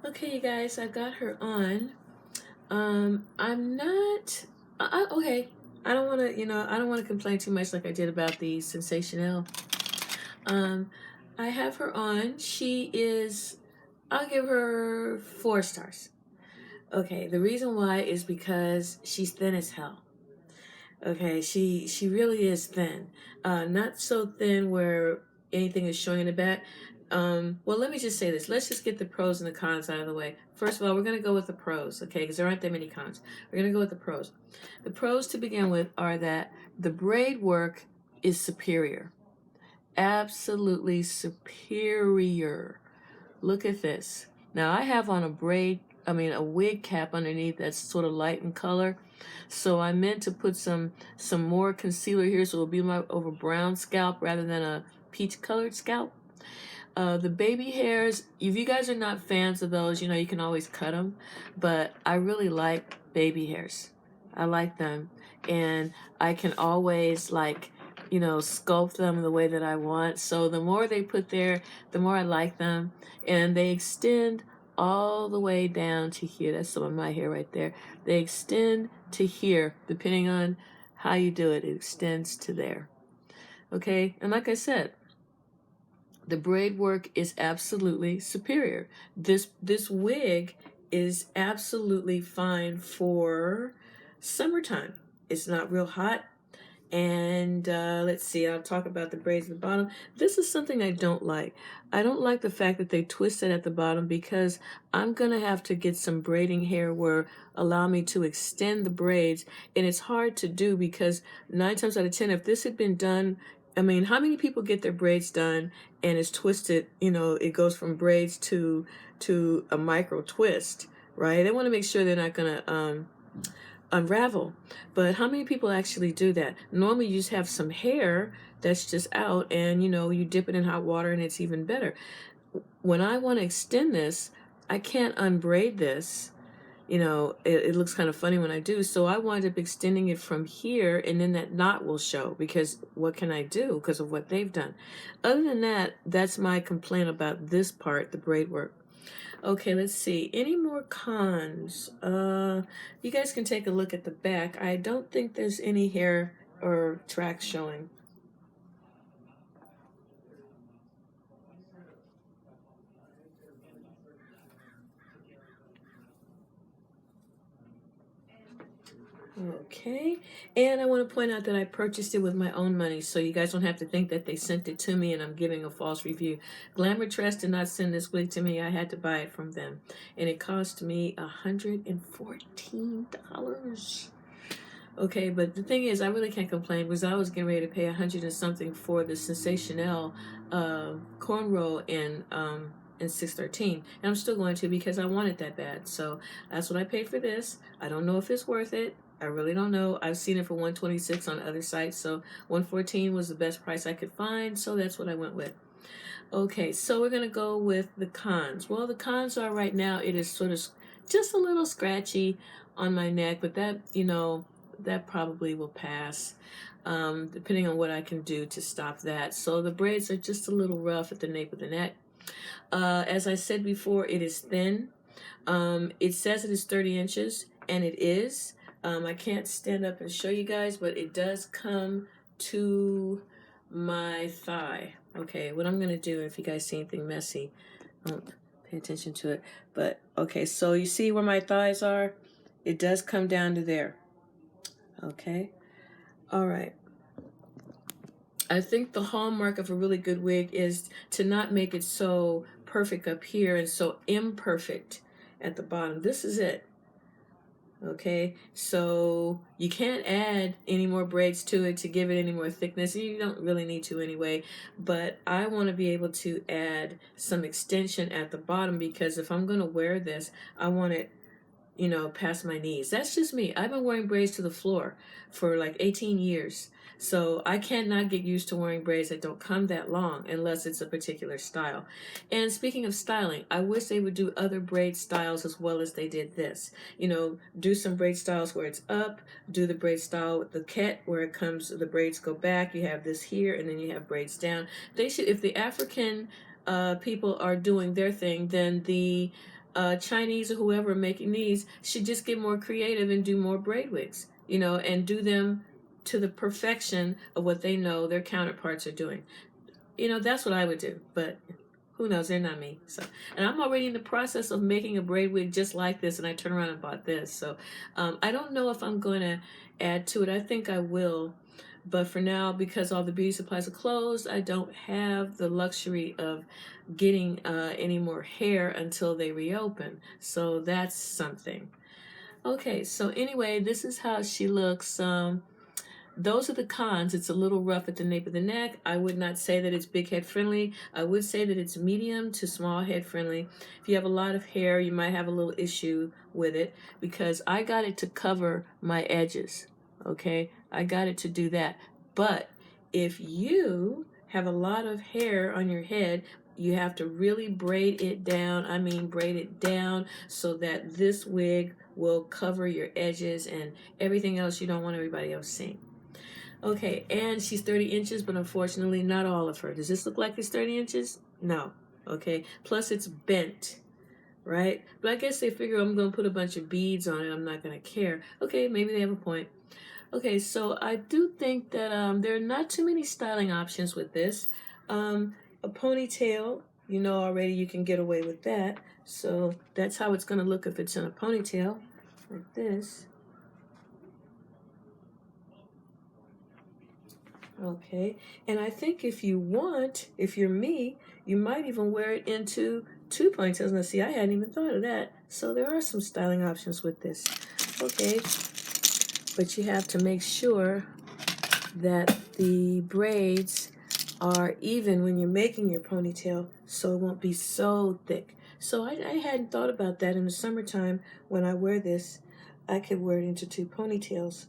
Okay, you guys, I got her on. I'm not. Okay. I don't want to, I don't want to complain too much like I did about the Sensational. Um, I have her on. She is. I'll give her 4 stars. Okay, the reason why is because she's thin as hell. Okay, she really is thin. Not so thin where anything is showing in the back. Well, let me just say this. Let's just get the pros and the cons out of the way. First of all, we're going to go with the pros, okay? Because there aren't that many cons. We're going to go with the pros. The pros to begin with are that the braid work is superior. Absolutely superior. Look at this. Now I have on a wig cap underneath that's sort of light in color. So I meant to put some more concealer here so it'll be my over brown scalp rather than a peach colored scalp. The baby hairs, if you guys are not fans of those, you can always cut them. But I really like baby hairs. I like them. And I can always sculpt them the way that I want. So the more they put there, the more I like them. And they extend all the way down to here. That's some of my hair right there. They extend to here, depending on how you do it. It extends to there. Okay? And like I said, the braid work is absolutely superior. This wig is absolutely fine for summertime. It's not real hot. And let's see, I'll talk about the braids at the bottom. This is something I don't like. I don't like the fact that they twist it at the bottom because I'm going to have to get some braiding hair where allow me to extend the braids. And it's hard to do because 9 times out of 10, if this had been done, I mean, how many people get their braids done and it's twisted, it goes from braids to a micro twist, right? They want to make sure they're not going to unravel. But how many people actually do that? Normally you just have some hair that's just out and you dip it in hot water and it's even better. When I want to extend this, I can't unbraid this. It looks kind of funny when I do. So I wind up extending it from here and then that knot will show because what can I do because of what they've done? Other than that, that's my complaint about this part, the braid work. Okay, let's see. Any more cons? You guys can take a look at the back. I don't think there's any hair or tracks showing. Okay, and I want to point out that I purchased it with my own money, so you guys don't have to think that they sent it to me and I'm giving a false review. Glamour Trust did not send this wig to me. I had to buy it from them, and it cost me $114. Okay, but the thing is, I really can't complain because I was getting ready to pay 100 and something for the Sensational cornrow in 613, and I'm still going to because I want it that bad. So that's what I paid for this. I don't know if it's worth it. I really don't know. I've seen it for 126 on other sites, so 114 was the best price I could find, so that's what I went with. Okay, so we're going to go with the cons. Well, the cons are right now it is sort of just a little scratchy on my neck, but that probably will pass, depending on what I can do to stop that. So the braids are just a little rough at the nape of the neck. As I said before, it is thin. It says it is 30 inches, and it is. I can't stand up and show you guys, but it does come to my thigh. Okay, what I'm going to do, if you guys see anything messy, don't pay attention to it. But, okay, so you see where my thighs are? It does come down to there. Okay, all right. I think the hallmark of a really good wig is to not make it so perfect up here and so imperfect at the bottom. This is it. Okay, so you can't add any more braids to it to give it any more thickness. You don't really need to anyway, but I want to be able to add some extension at the bottom because if I'm going to wear this, I want it past my knees. That's just me. I've been wearing braids to the floor for like 18 years. So I cannot get used to wearing braids that don't come that long unless it's a particular style. And speaking of styling, I wish they would do other braid styles as well as they did this. Do some braid styles where it's up, do the braid style with the ket where it comes, the braids go back, you have this here, and then you have braids down. They should, if the African people are doing their thing, then the Chinese or whoever making these should just get more creative and do more braid wigs, you know, and do them to the perfection of what they know their counterparts are doing. You know, that's what I would do, but who knows? They're not me. So, and I'm already in the process of making a braid wig just like this, and I turned around and bought this. So, I don't know if I'm going to add to it. I think I will, but for now, because all the beauty supplies are closed, I don't have the luxury of getting any more hair until they reopen. So that's something. Okay, so anyway, this is how she looks. Those are the cons. It's a little rough at the nape of the neck. I would not say that it's big head friendly. I would say that it's medium to small head friendly. If you have a lot of hair, you might have a little issue with it because I got it to cover my edges. Okay, I got it to do that. But if you have a lot of hair on your head, you have to really braid it down. I mean, braid it down so that this wig will cover your edges and everything else you don't want everybody else seeing. Okay, and she's 30 inches, but unfortunately not all of her. Does this look like it's 30 inches? No. Okay, plus it's bent, right? But I guess they figure I'm going to put a bunch of beads on it. I'm not going to care. Okay, maybe they have a point. Okay, so I do think that there are not too many styling options with this. A ponytail, you know already you can get away with that. So that's how it's going to look if it's in a ponytail, like this. Okay, and I think if you want, if you're me, you might even wear it into two ponytails. Now see, I hadn't even thought of that. So there are some styling options with this. Okay, but you have to make sure that the braids are even when you're making your ponytail so it won't be so thick. So I hadn't thought about that in the summertime. When I wear this, I could wear it into two ponytails.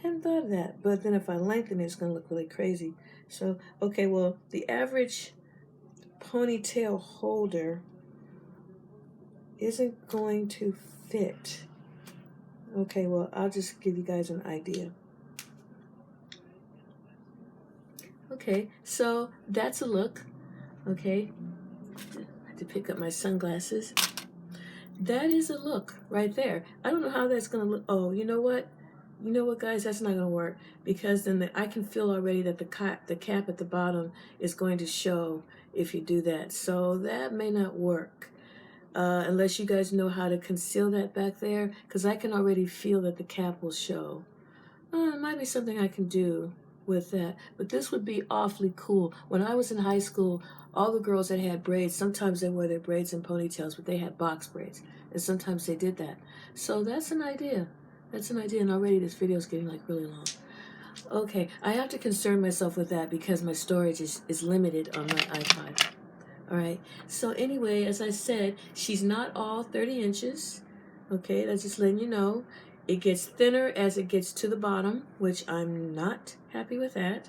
Hadn't thought of that, but then if I lengthen it, it's going to look really crazy. So, okay, well, the average ponytail holder isn't going to fit. Okay, well, I'll just give you guys an idea. Okay, so that's a look. Okay, I had to pick up my sunglasses. That is a look right there. I don't know how that's going to look. Oh, you know what? You know what, guys? That's not going to work because then I can feel already that the cap at the bottom is going to show if you do that. So that may not work unless you guys know how to conceal that back there because I can already feel that the cap will show. It might be something I can do with that, but this would be awfully cool. When I was in high school, all the girls that had braids, sometimes they wore their braids in ponytails, but they had box braids, and sometimes they did that. So that's an idea. That's an idea, and already this video is getting like really long. Okay, I have to concern myself with that because my storage is limited on my iPod. All right, so anyway, as I said, she's not all 30 inches. Okay, that's just letting you know. It gets thinner as it gets to the bottom, which I'm not happy with that.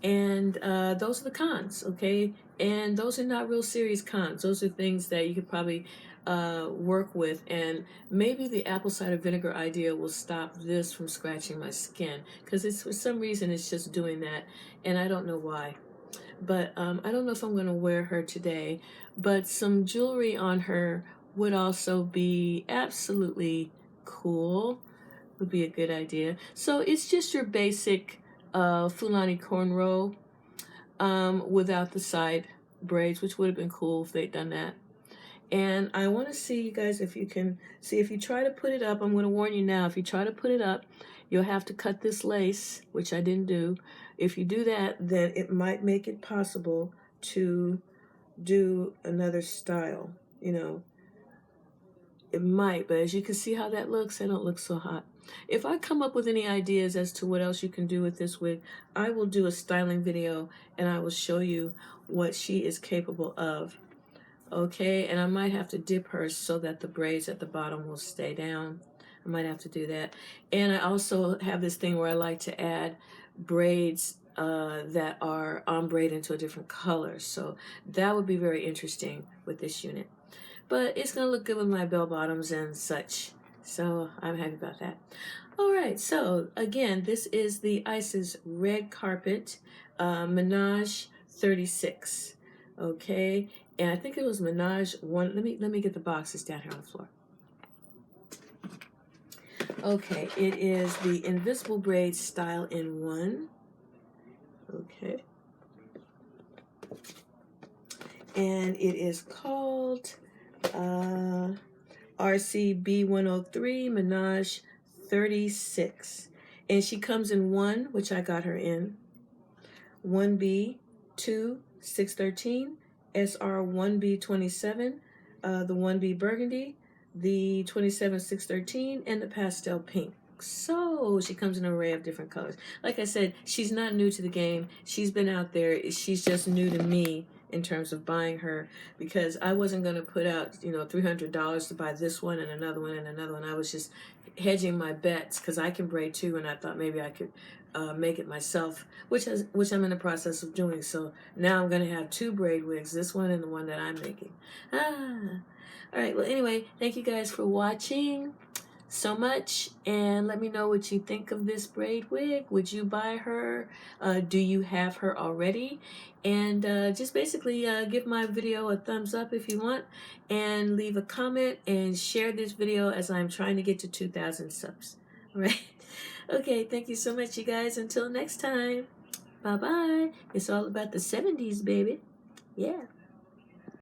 And those are the cons, okay? And those are not real serious cons. Those are things that you could probably work with. And maybe the apple cider vinegar idea will stop this from scratching my skin. Because it's for some reason it's just doing that. And I don't know why. But I don't know if I'm going to wear her today. But some jewelry on her would also be absolutely cool. Would be a good idea. So it's just your basic Fulani cornrow without the side braids, which would have been cool if they'd done that. And I want to see you guys if you can see if you try to put it up. I'm going to warn you now. If you try to put it up, you'll have to cut this lace, which I didn't do. If you do that, then it might make it possible to do another style. You know, it might, but as you can see how that looks, it don't look so hot. If I come up with any ideas as to what else you can do with this wig, I will do a styling video and I will show you what she is capable of. Okay, and I might have to dip her so that the braids at the bottom will stay down. I might have to do that. And I also have this thing where I like to add braids that are ombre into a different color. So that would be very interesting with this unit. But it's going to look good with my bell bottoms and such. So I'm happy about that. All right, so again, this is the Isis Red Carpet Minaj 36. Okay, And I think it was Minaj one. Let me get the boxes down here on the floor. Okay, it is the Invisible Braid Style in One. Okay. And it is called RCB 103 Minaj 36. And she comes in 1, which I got her in, 1B, 2, 613, SR 1B 27, the 1B Burgundy, the 27 613, and the pastel pink. So she comes in an array of different colors. Like I said, she's not new to the game. She's been out there. She's just new to me in terms of buying her, because I wasn't going to put out, $300 to buy this one and another one and another one. I was just hedging my bets because I can braid too, and I thought maybe I could make it myself, which I'm in the process of doing. So now I'm going to have 2 braid wigs, this one and the one that I'm making. All right. Well, anyway, thank you guys for watching so much, and let me know what you think of this braid wig. Would you buy her? Do you have her already? And just basically give my video a thumbs up if you want, and leave a comment and share this video as I'm trying to get to 2,000 subs. All right. Okay, thank you so much, you guys. Until next time, bye bye. It's all about the 70s, baby. Yeah.